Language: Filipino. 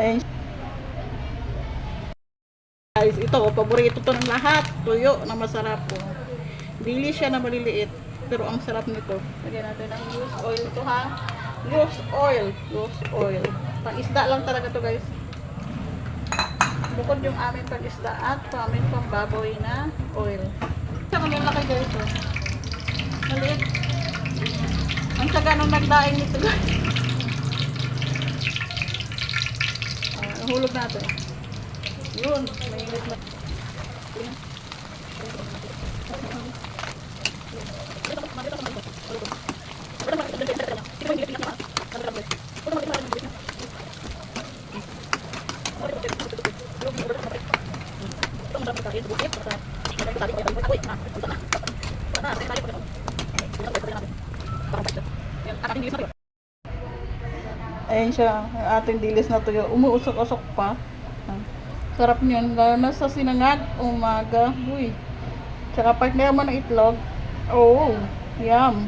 Ayan. Guys, ito, paborito to ng lahat. Tuyo na masarap po. Dili siya na maliliit. Pero ang sarap nito. Lagyan natin ng loose oil to ha. Loose oil. Loose oil. Pang-isda lang talaga to guys. Bukod yung aming pang-isda at aming pang-baboy na oil. Saka may laki guys. Oh. Maliit. Ang saga nung nagdaing nito guys. Hulog natin. Yun. Mainit na. Ayan siya, ating dilis na tuyo. Umuusok-usok pa. Sarap niyan, lalo na sa sinangag, umaga. Uy. Tsaka partner mo ng itlog. Oh, yum.